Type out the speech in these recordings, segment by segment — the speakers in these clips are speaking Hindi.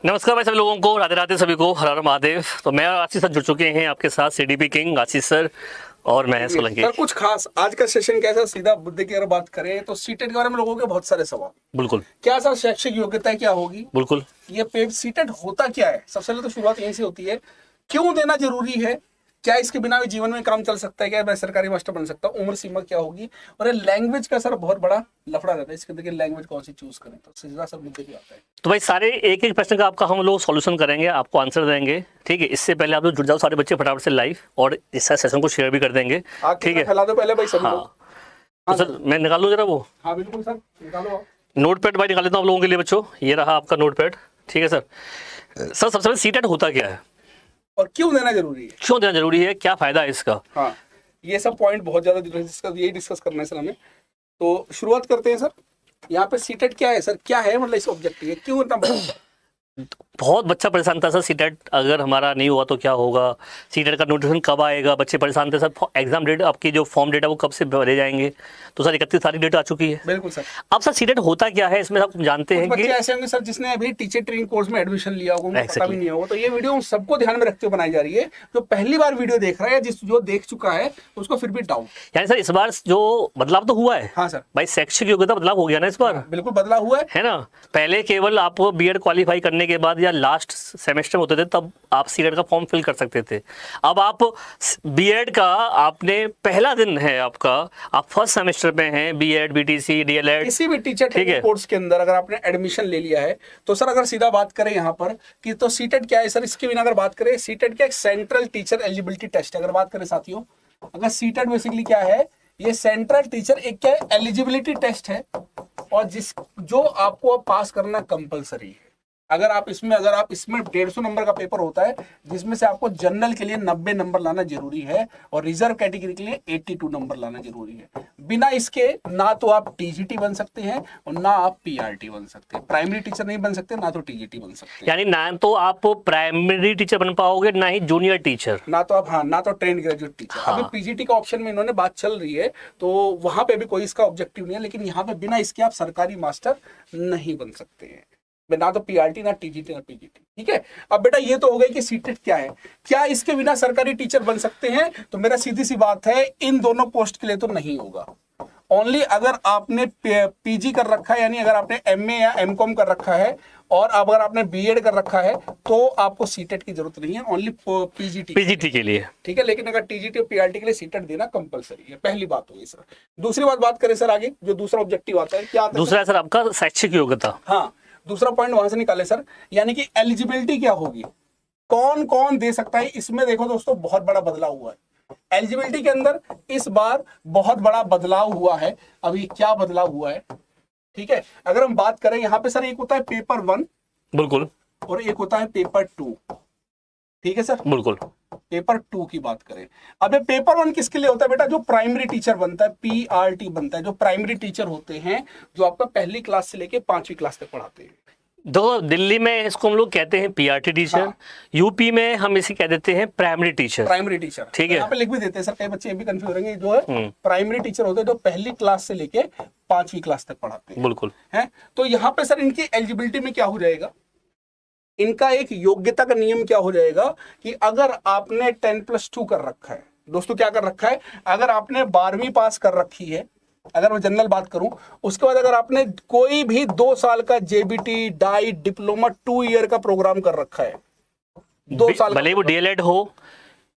नमस्कार भाई सभी लोगों को, राधे राधे सभी को, हर हर महादेव। तो मैं और आशीष सर जुड़ चुके हैं आपके साथ, सीडीपी किंग आशीष सर और मैं सोलंकी। सर कुछ खास आज का सेशन कैसा, सीधा मुद्दे की अगर बात करें तो सीटेट के बारे में लोगों के बहुत सारे सवाल। बिल्कुल क्या सर शैक्षिक योग्यता क्या होगी, बिल्कुल। ये पे सीटेट होता क्या है, सबसे पहले तो शुरुआत यहीं से होती है। क्यों देना जरूरी है, क्या इसके बिना भी जीवन में काम चल सकता है, क्या मैं सरकारी मास्टर बन सकता हूँ, उम्र सीमा क्या होगी, और ये लैंग्वेज का सर बहुत बड़ा लफड़ा रहता है इसके अंदर, लैंग्वेज कौन सी चूज करें। तो सीधा सर मुद्दे पे आता है। तो भाई सारे एक एक प्रश्न का आपका हम लोग सॉल्यूशन करेंगे, आपको आंसर देंगे, ठीक है। इससे पहले आप लोग जुड़ जाओ सारे बच्चे फटाफट से लाइव, और इस सेशन को शेयर भी कर देंगे, ठीक है। फैला दो पहले भाई सभी लोग। तो सर मैं निकाल लूँ जरा वो। हाँ बिल्कुल सर, निकालो आप। नोट पैड भाई निकाल लेता हूँ आप लोगों के लिए बच्चों, ये रहा आपका नोट पैड, ठीक है सर। सर सबसे पहले सीटेट होता क्या है और क्यों देना जरूरी है, क्यों देना जरूरी है, क्या फायदा है इसका। हाँ ये सब पॉइंट बहुत ज्यादा यही डिस्कस करना है सर हमें। तो शुरुआत करते हैं सर। यहाँ पे सीटेट क्या है सर, क्या है मतलब इस ऑब्जेक्टिव है, क्यों इतना बड़ा। बहुत बच्चा परेशान था सर, सीटेट अगर हमारा नहीं हुआ तो क्या होगा, सीटेट का नोटिफिकेशन कब आएगा, बच्चे परेशान थे सर। एग्जाम डेट आपकी जो फॉर्म डेट है वो कब से भरे जाएंगे। तो सर 31 तारीख डेट आ चुकी है। बिल्कुल सर। अब सर सीटेट होता क्या है, इसमें आप जानते हैं बच्चे कि ऐसे होंगे सर जिसने अभी टीचर ट्रेनिंग कोर्स में एडमिशन लिया होगा, उनको पता भी नहीं होगा। तो ये वीडियो उन सबको ध्यान में रखते हुए बनाई जा रही है, जो पहली बार वीडियो देख रहा है, जो देख चुका है उसको फिर भी डाउट। यानी सर इस बार जो बदलाव तो हुआ है। हाँ सर भाई शैक्षिक योग्यता बदलाव हो गया ना इस बार। बिल्कुल बदलाव हुआ है ना। पहले केवल आप बीएड क्वालिफाई करने के बाद या लास्ट सेमेस्टर में होते थे तब आप सीटेट का फॉर्म फिल कर सकते थे। अब आप बीएड का आपने पहला दिन है आपका, आप फर्स्ट सेमेस्टर में हैं, बीएड बीटीसी डीएलएड किसी भी टीचर ट्रेनिंग कोर्स के अंदर अगर आपने एडमिशन ले लिया है तो सर अगर सीधा बात करें यहाँ पर कि तो सीटेट क्या है सर, इसके बिना अगर बात करें, सीटेट क्या एक सेंट्रल टीचर एलिजिबिलिटी टेस्ट है। अगर बात करें साथियों, अगर सीटेट बेसिकली क्या है, ये सेंट्रल टीचर एक क्या है एलिजिबिलिटी टेस्ट है, और जो आपको अब पास करना कंपलसरी है। अगर आप इसमें 150 नंबर का पेपर होता है, जिसमें से आपको जनरल के लिए 90 नंबर लाना जरूरी है और रिजर्व कैटेगरी के लिए 82 नंबर लाना जरूरी है। बिना इसके ना तो आप टीजीटी बन सकते हैं और ना आप पीआरटी बन सकते हैं। प्राइमरी टीचर नहीं बन सकते, ना तो टीजीटी बन सकते, यानी ना तो आप प्राइमरी टीचर बन पाओगे, ना ही जूनियर टीचर, ना तो आप ना तो ट्रेंड ग्रेजुएट टीचर। अभी पीजीटी का ऑप्शन में इन्होंने बात चल रही है, तो वहां पे भी कोई इसका ऑब्जेक्टिव नहीं है, लेकिन यहाँ पे बिना इसके आप सरकारी मास्टर नहीं बन सकते हैं, ना तो पीआरटी ना टीजीटी ना पीजीटी। ठीक है। अब बेटा ये तो हो गई कि सीटेट क्या है, क्या इसके बिना सरकारी टीचर बन सकते हैं, तो मेरा सीधी सी बात है इन दोनों पोस्ट के लिए तो नहीं होगा। ओनली अगर आपने पीजी कर रखा है, यानी अगर आपने एमए या एमकॉम कर रखा है, और अगर आपने बीएड कर रखा है तो आपको सीटेट की जरूरत नहीं है, ओनली पीजीटी के लिए। ठीक है। लेकिन अगर टीजीटी और पीआरटी के लिए सीटेट देना कंपलसरी है। पहली बात होगी सर। दूसरी बात करें सर आगे, जो दूसरा ऑब्जेक्टिव आता है क्या आता है दूसरा सर आपका शैक्षिक योग्यता। हाँ दूसरा पॉइंट वहां से निकाले सर, यानी कि एलिजिबिलिटी क्या होगी, कौन कौन दे सकता है। इसमें देखो दोस्तों बहुत बड़ा बदलाव हुआ है एलिजिबिलिटी के अंदर, इस बार बहुत बड़ा बदलाव हुआ है। अभी क्या बदलाव हुआ है, ठीक है। अगर हम बात करें यहाँ पे सर, एक होता है पेपर 1 बिल्कुल, और एक होता है पेपर 2, ठीक है सर। बिल्कुल। पेपर 2 की बात करें, अब पेपर 1 किसके लिए होता है बेटा, जो प्राइमरी टीचर बनता है, पीआरटी बनता है, जो प्राइमरी टीचर होते हैं, जो आपका पहली क्लास से लेके 5वीं क्लास तक पढ़ाते हैं। दो दिल्ली में इसको हम लोग कहते हैं पीआरटी टीचर। हाँ। यूपी में हम इसे कह देते हैं प्राइमरी टीचर। प्राइमरी टीचर, ठीक है। यहाँ पे लिख भी देते हैं सर, कई बच्चे ये भी कंफ्यूज होंगे, जो है प्राइमरी टीचर होते हैं जो पहली क्लास से लेके 5वीं क्लास तक पढ़ाते हैं। बिल्कुल है। तो यहाँ पे सर इनकी एलिजिबिलिटी में क्या हो जाएगा, इनका एक योग्यता का नियम क्या हो जाएगा कि अगर आपने 10+2 कर रखा है, दोस्तों क्या कर रखा है, अगर आपने 12वीं पास कर रखी है, अगर मैं जनरल बात करूं, उसके बाद अगर आपने कोई भी 2 साल का जेबीटी डाइट डिप्लोमा 2 ईयर का प्रोग्राम कर रखा है, 2 साल, भले वो डीएलएड हो,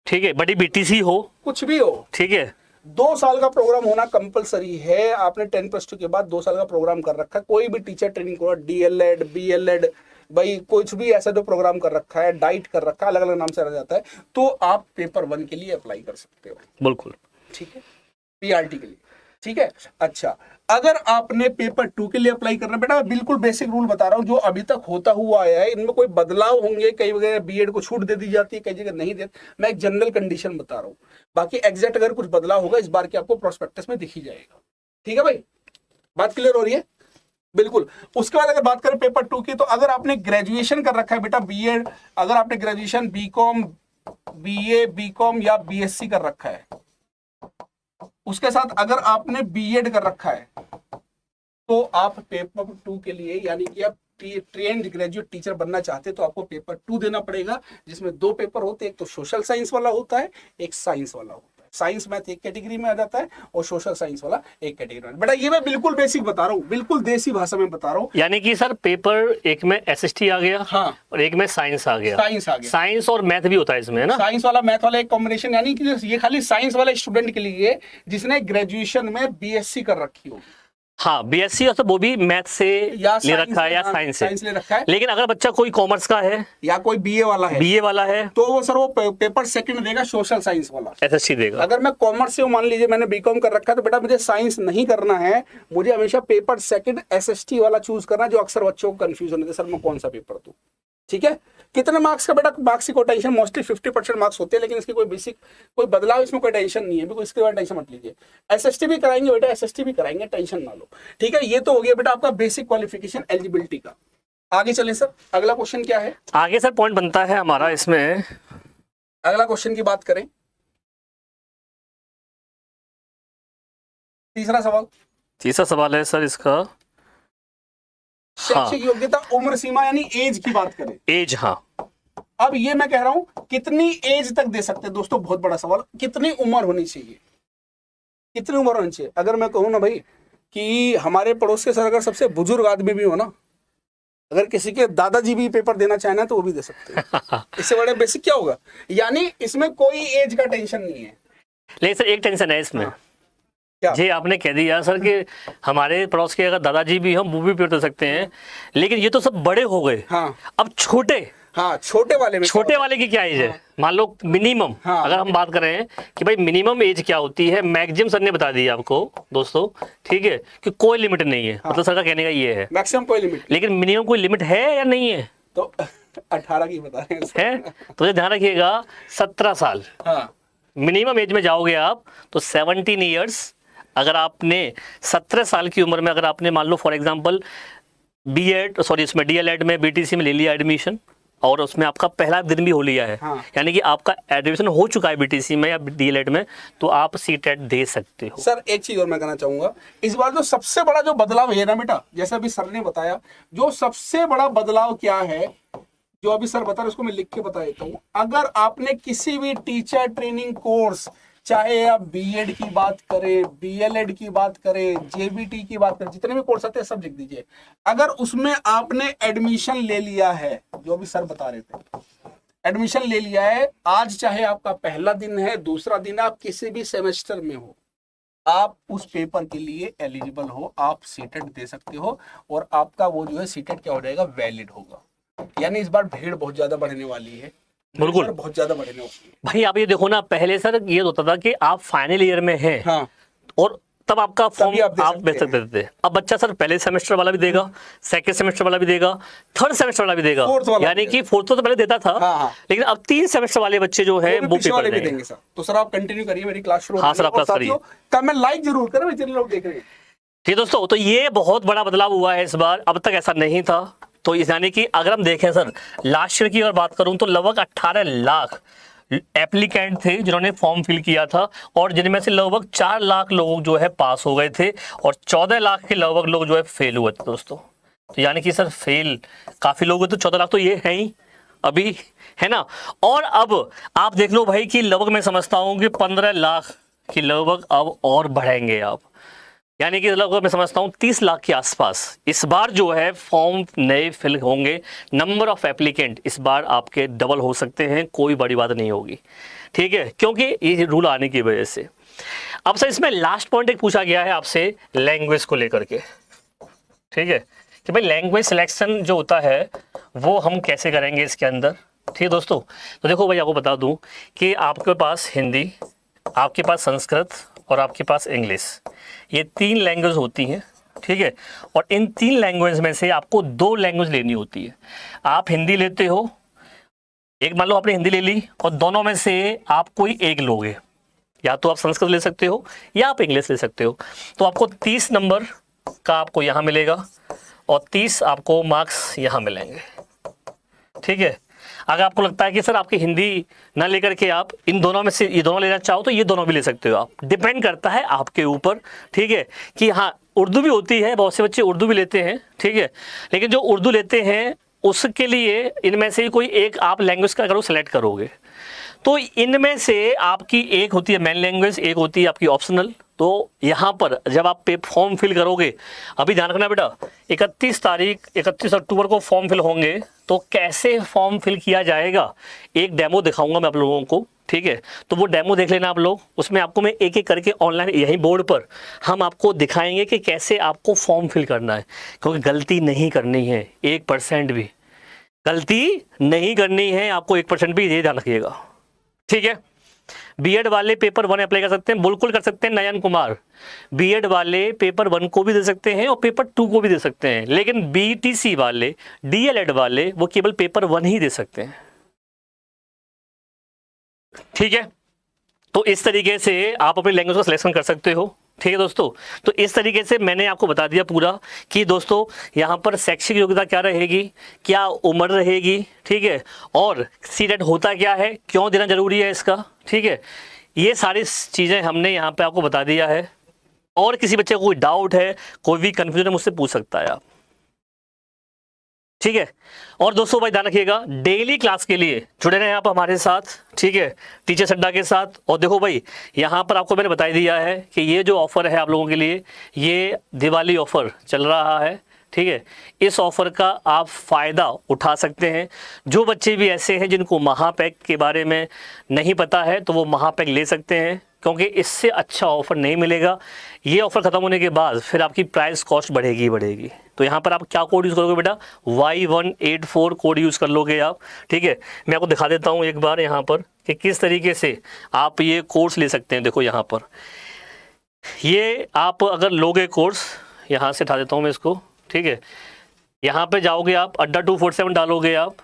ठीक है, बड़ी बीटीसी हो, कुछ भी हो, ठीक है, 2 साल का प्रोग्राम होना कंपलसरी है। आपने 10+2 के बाद 2 साल का प्रोग्राम कर रखा है, कोई भी टीचर ट्रेनिंग को, डीएलएड बीएलएड, भाई कुछ भी ऐसा जो प्रोग्राम कर रखा है, डाइट कर रखा है, अलग अलग नाम से रह जाता है, तो आप पेपर 1 के लिए अप्लाई कर सकते हो। बिल्कुल, ठीक है, पीआरटी के लिए, ठीक है। अच्छा, अगर आपने पेपर 2 के लिए अप्लाई करना, बेटा मैं बिल्कुल बेसिक रूल बता रहा हूं जो अभी तक होता हुआ आया है, इनमें कोई बदलाव होंगे, कई जगह बीएड को छूट दे दी जाती है, कई जगह नहीं देती, मैं एक जनरल कंडीशन बता रहा हूं, बाकी एग्जैक्ट अगर कुछ बदलाव होगा इस बार के आपको प्रोस्पेक्टस में दिख ही जाएगा। ठीक है भाई, बात क्लियर हो रही है, बिल्कुल। उसके बाद अगर बात करें पेपर 2 की, तो अगर आपने ग्रेजुएशन कर रखा है बेटा बीएड, अगर आपने ग्रेजुएशन बीकॉम, बीए, बीकॉम या बीएससी कर रखा है, उसके साथ अगर आपने बीएड कर रखा है, तो आप पेपर 2 के लिए, यानी कि आप ट्रेंड ग्रेजुएट टीचर बनना चाहते हैं तो आपको पेपर 2 देना पड़ेगा, जिसमें 2 पेपर होते हैं, एक तो सोशल साइंस वाला होता है, एक साइंस वाला होता है। साइंस मैथ एक कैटेगरी में आ जाता है और सोशल साइंस वाला एक कैटेगरी में। बेटा ये मैं बिल्कुल बेसिक बता रहा हूँ, बिल्कुल देसी भाषा में बता रहा हूँ। यानी कि सर पेपर एक में एसएसटी आ गया, हाँ, और एक में साइंस आ गया। साइंस आ गया, साइंस और मैथ भी होता है इसमें, है ना? साइंस वाला मैथ वाला एक कॉम्बिनेशन, यानी कि ये खाली साइंस वाले स्टूडेंट के लिए जिसने ग्रेजुएशन में बीएससी कर रखी हो। हाँ, बीएससी और वो भी मैथ से या ले रखा है या साइंस से। साइंस ले रखा है। लेकिन अगर बच्चा कोई कॉमर्स का है या कोई बीए वाला है, बीए वाला है, तो वो सर वो पेपर सेकंड देगा सोशल साइंस वाला, एसएसटी देगा। अगर मैं कॉमर्स से हूं, मान लीजिए मैंने बीकॉम कर रखा है, तो बेटा मुझे साइंस नहीं करना है, मुझे हमेशा पेपर सेकंड एसएसटी वाला चूज करना है, जो अक्सर बच्चों को कंफ्यूजन होता है, सर मैं कौन सा पेपर दूं। ठीक है, कितने मार्क्स का बेटा, मार्क्स की कोई टेंशन, मोस्टली 50% मार्क्स होते हैं, लेकिन इसकी कोई बेसिक कोई बदलाव इसमें कोई टेंशन नहीं है, बिल्कुल इसके बारे में टेंशन मत लीजिए। एसएसटी भी कराएंगे बेटा, एसएसटी भी कराएंगे, टेंशन ना लो। ठीक है, ये तो हो गया बेटा आपका बेसिक क्वालिफिकेशन एलिजिबिलिटी का। आगे चलें सर, अगला क्वेश्चन क्या है? आगे सर पॉइंट बनता है हमारा इसमें, अगला क्वेश्चन की बात करें, तीसरा सवाल है सर इसका, शैक्षिक योग्यता उम्र सीमा यानी एज की बात करें। एज, हाँ। अब ये मैं कह रहा हूं कितनी एज तक दे सकते हैं दोस्तों, बहुत बड़ा सवाल, कितनी उम्र होनी चाहिए, कितनी उम्र होनी चाहिए। अगर मैं कहूं ना भाई कि हमारे पड़ोस के सर अगर सबसे बुजुर्ग आदमी भी हो ना, अगर किसी के दादाजी भी पेपर देना चाहे ना तो वो भी दे सकते हैं। इससे बड़े बेसिक क्या होगा, यानी इसमें कोई एज का टेंशन नहीं है। लेकिन सर एक टेंशन है इसमें, क्या? जी आपने कह दिया सर कि हमारे पड़ोस के अगर दादाजी भी हम वो भी पेपर दे सकते हैं, लेकिन ये तो सब बड़े हो गए। हाँ, अब छोटे, हाँ, छोटे वाले की क्या एज है? मान लो मिनिमम, हाँ, अगर हम बात करें कि भाई मिनिमम एज क्या होती है, मैक्सिमम सर ने बता दी आपको दोस्तों, ठीक है, कि कोई लिमिट नहीं है। मतलब सर का कहने का ये है मैक्सिमम कोई लिमिट, लेकिन मिनिमम कोई लिमिट है या नहीं है? तो 18 की बता रहे है, तो ध्यान रखिएगा 17 साल हाँ, मिनिमम एज में जाओगे आप तो 17 ईयर्स। अगर आपने 17 साल की उम्र में अगर आपने मान लो फॉर एग्जांपल बीएड सॉरी इसमें डीएलएड में बीटीसी में ले लिया एडमिशन, और उसमें आपका पहला दिन भी हो लिया है, हाँ, यानी कि आपका एडमिशन हो चुका है बीटीसी में या डीएलएड में, तो आप सीटेट दे सकते हो। सर एक चीज और मैं कहना चाहूंगा, इस बार जो सबसे बड़ा जो बदलाव है ना बेटा, जैसे अभी सर ने बताया, जो सबसे बड़ा बदलाव क्या है, जो अभी सर बता रहे उसको मैं लिख के बता देता हूँ। अगर आपने किसी भी टीचर ट्रेनिंग कोर्स, चाहे आप बीएड की बात करें, बीएलएड की बात करें, जेबीटी की बात करें, जितने भी कोर्स आते हैं सब लिख दीजिए, अगर उसमें आपने एडमिशन ले लिया है, जो अभी सर बता रहे थे, एडमिशन ले लिया है, आज चाहे आपका पहला दिन है, दूसरा दिन है, आप किसी भी सेमेस्टर में हो, आप उस पेपर के लिए एलिजिबल हो, आप सीटेट दे सकते हो, और आपका वो जो है सीटेट क्या हो जाएगा, वैलिड होगा। यानी इस बार भीड़ बहुत ज्यादा बढ़ने वाली है, बिल्कुल बहुत ज्यादा बढ़ने वाली है भाई। आप ये देखो ना, पहले सर ये होता था कि आप फाइनल ईयर में हैं, हाँ, और तब आपका फॉर्म आप दे हैं। सकते थे। अब बच्चा सर पहले सेमेस्टर वाला भी देगा, सेकंड सेमेस्टर वाला भी देगा, थर्ड सेमेस्टर वाला भी देगा, यानी कि फोर्थ तो पहले देता था, हाँ, हाँ। लेकिन अब 3 सेमेस्टर वाले बच्चे जो है वो पेपर भी देंगे सर। तो सर आप कंटिन्यू करिए, मेरी क्लास शुरू हाँ सर, आप क्लास करिए, कमेंट लाइक जरूर करें, जितने लोग देख रहे हैं। ठीक दोस्तों, तो ये बहुत बड़ा बदलाव हुआ है इस बार, अब तक ऐसा नहीं था। तो यानी कि अगर हम देखें सर लास्ट ईयर की अगर बात करूं तो लगभग 18 लाख एप्लीकेंट थे जिन्होंने फॉर्म फिल किया था, और जिनमें से लगभग 4 लाख लोग जो है पास हो गए थे, और 14 लाख के लगभग लोग जो है फेल हुए थे दोस्तों। तो यानी कि सर फेल काफी लोग, तो 14 लाख तो ये है ही अभी, है ना। और अब आप देख लो भाई कि लगभग मैं समझता हूँ कि 15 लाख की लगभग अब और बढ़ेंगे आप, यानी कि लगभग मैं समझता हूँ 30 लाख के आसपास इस बार जो है फॉर्म नए फिल होंगे। नंबर ऑफ एप्लीकेंट इस बार आपके डबल हो सकते हैं, कोई बड़ी बात नहीं होगी, ठीक है, क्योंकि ये रूल आने की वजह से। अब सर इसमें लास्ट पॉइंट एक पूछा गया है आपसे लैंग्वेज को लेकर के, ठीक है, कि भाई लैंग्वेज सिलेक्शन जो होता है वो हम कैसे करेंगे इसके अंदर। ठीक है दोस्तों, तो देखो भाई आपको बता दूं कि आपके पास हिंदी, आपके पास संस्कृत और आपके पास इंग्लिश, ये 3 लैंग्वेज होती हैं, ठीक है। और इन 3 लैंग्वेज में से आपको 2 लैंग्वेज लेनी होती है। आप हिंदी लेते हो, एक मान लो आपने हिंदी ले ली, और दोनों में से आप कोई एक लोगे, या तो आप संस्कृत ले सकते हो या आप इंग्लिश ले सकते हो। तो आपको 30 नंबर का आपको यहाँ मिलेगा और 30 आपको मार्क्स यहाँ मिलेंगे, ठीक है। अगर आपको लगता है कि सर आपकी हिंदी ना लेकर के आप इन दोनों में से ये दोनों लेना चाहो तो ये दोनों भी ले सकते हो आप, डिपेंड करता है आपके ऊपर, ठीक है, कि हाँ उर्दू भी होती है, बहुत से बच्चे उर्दू भी लेते हैं, ठीक है, लेकिन जो उर्दू लेते हैं उसके लिए इनमें से कोई एक आप लैंग्वेज का अगर सेलेक्ट करोगे तो इनमें से आपकी एक होती है मेन लैंग्वेज, एक होती है आपकी ऑप्शनल। तो यहाँ पर जब आप पे फॉर्म फिल करोगे, अभी ध्यान रखना बेटा, 31 अक्टूबर को फॉर्म फिल होंगे, तो कैसे फॉर्म फिल किया जाएगा एक डेमो दिखाऊंगा मैं आप लोगों को, ठीक है। तो वो डेमो देख लेना आप लोग, उसमें आपको मैं एक एक करके ऑनलाइन यहीं बोर्ड पर हम आपको दिखाएंगे कि कैसे आपको फॉर्म फिल करना है, क्योंकि गलती नहीं करनी है, 1% भी गलती नहीं करनी है आपको, 1% भी, ये ध्यान रखिएगा, ठीक है। बीएड वाले पेपर 1 अप्लाई कर सकते हैं, बिल्कुल कर सकते हैं नयन कुमार, बीएड वाले पेपर 1 को भी दे सकते हैं और पेपर 2 को भी दे सकते हैं, लेकिन बीटीसी वाले, डीएलएड वाले वो केवल पेपर 1 ही दे सकते हैं, ठीक है। तो इस तरीके से आप अपनी लैंग्वेज का सिलेक्शन कर सकते हो, ठीक है दोस्तों। तो इस तरीके से मैंने आपको बता दिया पूरा कि दोस्तों यहाँ पर शैक्षिक योग्यता क्या रहेगी, क्या उम्र रहेगी, ठीक है, और सीटेट होता क्या है, क्यों देना जरूरी है इसका, ठीक है। ये सारी चीज़ें हमने यहाँ पे आपको बता दिया है। और किसी बच्चे को कोई डाउट है, कोई भी कन्फ्यूजन है, मुझसे पूछ सकता है आप, ठीक है। और दोस्तों भाई ध्यान रखिएगा, डेली क्लास के लिए जुड़े रहें आप हमारे साथ, ठीक है, टीचर्स अड्डा के साथ। और देखो भाई, यहाँ पर आपको मैंने बता दिया है कि ये जो ऑफ़र है आप लोगों के लिए, ये दिवाली ऑफ़र चल रहा है, ठीक है। इस ऑफ़र का आप फ़ायदा उठा सकते हैं। जो बच्चे भी ऐसे हैं जिनको महापैक के बारे में नहीं पता है, तो वो महापैक ले सकते हैं, क्योंकि इससे अच्छा ऑफ़र नहीं मिलेगा। ये ऑफ़र ख़त्म होने के बाद फिर आपकी प्राइस कॉस्ट बढ़ेगी बढ़ेगी। तो यहाँ पर आप क्या कोड यूज़ करोगे बेटा, Y184 कोड यूज़ कर लोगे आप, ठीक है। मैं आपको दिखा देता हूँ एक बार यहाँ पर कि किस तरीके से आप ये कोर्स ले सकते हैं। देखो यहाँ पर ये आप अगर लोगे कोर्स, यहाँ से उठा देता हूँ मैं इसको, ठीक है। यहाँ पे जाओगे आप, अड्डा 247 डालोगे आप,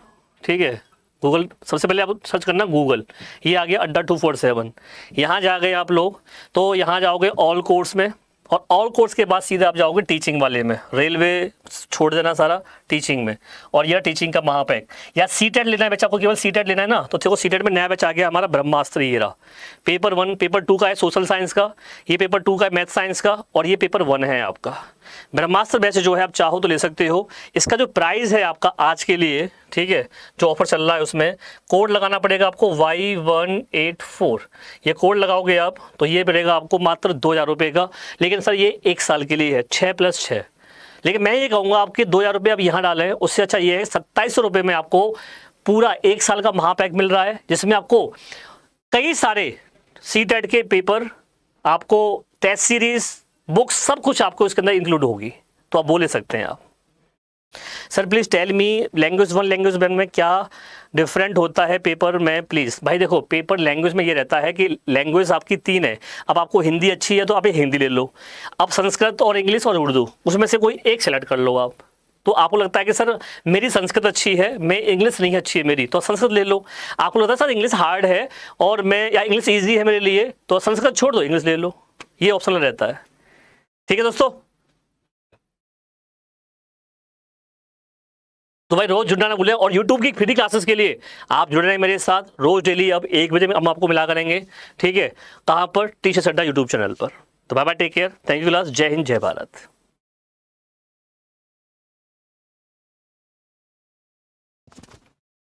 ठीक है। गूगल सबसे पहले आप सर्च करना गूगल, ये आ गया अड्डा 247। यहाँ जा गए आप लोग, तो यहाँ जाओगे ऑल कोर्स में, और ऑल कोर्स के बाद सीधे आप जाओगे टीचिंग वाले में, रेलवे छोड़ देना सारा, टीचिंग में, और यह टीचिंग का महापैक। या सीटेट लेना है बच्चा को, केवल सीटेट लेना है ना, तो देखो सीटेट में नया बैच आ गया हमारा ब्रह्मास्त्र। ये रहा पेपर 1, पेपर 2 का है सोशल साइंस का, ये पेपर 2 का है मैथ साइंस का, और ये पेपर 1 है आपका ब्रह्मास्त्र बैच जो है, आप चाहो तो ले सकते हो। इसका जो प्राइस है आपका आज के लिए, ठीक है, जो ऑफर चल रहा है उसमें कोड लगाना पड़ेगा आपको Y184। ये कोड लगाओगे आप तो ये पड़ेगा आपको मात्र 2000 रुपये का। लेकिन सर ये 1 साल के लिए है, 6+6। लेकिन मैं ये कहूँगा आपके 2000 रुपये आप यहाँ डालें, उससे अच्छा ये है 2700 रुपये में आपको पूरा 1 साल का महापैक मिल रहा है, जिसमें आपको कई सारे सीटेट के पेपर, आपको टेस्ट सीरीज, बुक्स, सब कुछ आपको इसके अंदर इंक्लूड होगी। तो आप बोले सकते हैं आप, sir please tell me language 1 language 1 में क्या डिफरेंट होता है पेपर में प्लीज़। भाई देखो, पेपर लैंग्वेज में ये रहता है कि लैंग्वेज आपकी 3 है। अब आपको हिंदी अच्छी है तो आप हिंदी ले लो, अब संस्कृत और इंग्लिश और उर्दू, उसमें से कोई एक सेलेक्ट कर लो आप। तो आपको लगता है कि सर मेरी संस्कृत अच्छी है, मैं इंग्लिश नहीं अच्छी है मेरी, तो संस्कृत ले लो। आपको लगता है सर इंग्लिश हार्ड है और मैं, या इंग्लिश ईजी है मेरे लिए, तो संस्कृत छोड़ दो, इंग्लिश ले लो। ये ऑप्शनल रहता है, ठीक है दोस्तों। तो भाई रोज जुड़ना ना भूलें, और YouTube की फ्री क्लासेस के लिए आप जुड़ रहे हैं मेरे साथ रोज डेली। अब 1 बजे हम आपको मिला करेंगे, ठीक है, कहाँ पर, टीचर्स अड्डा YouTube चैनल पर। तो bye bye, take care, thank you class, जय हिंद, जय भारत।